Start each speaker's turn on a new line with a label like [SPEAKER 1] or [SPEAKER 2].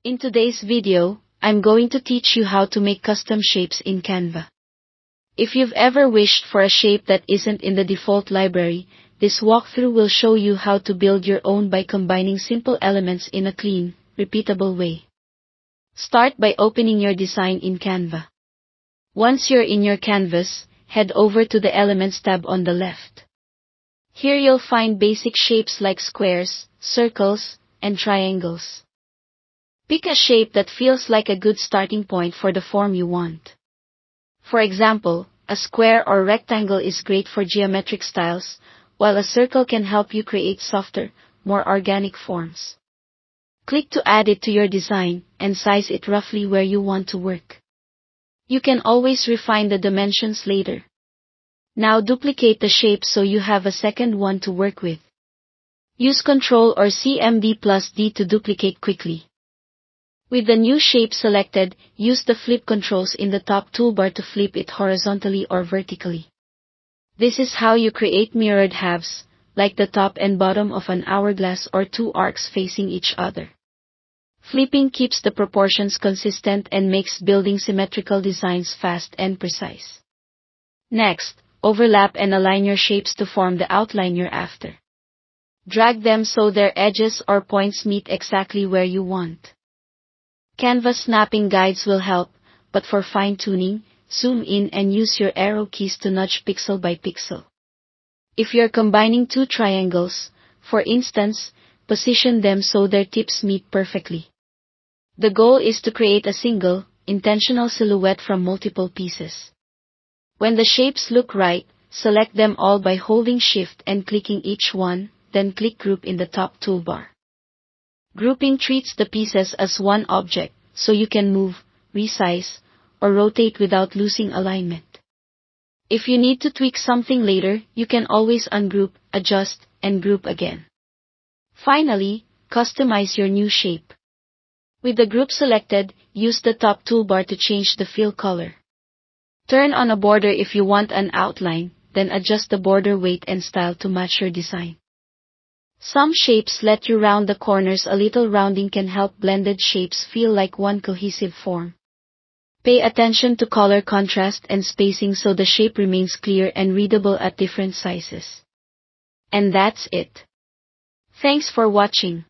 [SPEAKER 1] In today's video, I'm going to teach you how to make custom shapes in Canva. If you've ever wished for a shape that isn't in the default library, this walkthrough will show you how to build your own by combining simple elements in a clean, repeatable way. Start by opening your design in Canva. Once you're in your canvas, head over to the Elements tab on the left. Here you'll find basic shapes like squares, circles, and triangles. Pick a shape that feels like a good starting point for the form you want. For example, a square or rectangle is great for geometric styles, while a circle can help you create softer, more organic forms. Click to add it to your design, and size it roughly where you want to work. You can always refine the dimensions later. Now duplicate the shape so you have a second one to work with. Use Ctrl or Command+D to duplicate quickly. With the new shape selected, use the flip controls in the top toolbar to flip it horizontally or vertically. This is how you create mirrored halves, like the top and bottom of an hourglass or two arcs facing each other. Flipping keeps the proportions consistent and makes building symmetrical designs fast and precise. Next, overlap and align your shapes to form the outline you're after. Drag them so their edges or points meet exactly where you want. Canva snapping guides will help, but for fine-tuning, zoom in and use your arrow keys to nudge pixel by pixel. If you're combining two triangles, for instance, position them so their tips meet perfectly. The goal is to create a single, intentional silhouette from multiple pieces. When the shapes look right, select them all by holding Shift and clicking each one, then click Group in the top toolbar. Grouping treats the pieces as one object, so you can move, resize, or rotate without losing alignment. If you need to tweak something later, you can always ungroup, adjust, and group again. Finally, customize your new shape. With the group selected, use the top toolbar to change the fill color. Turn on a border if you want an outline, then adjust the border weight and style to match your design. Some shapes let you round the corners. A little rounding can help blended shapes feel like one cohesive form. Pay attention to color contrast and spacing so the shape remains clear and readable at different sizes. And that's it. Thanks for watching.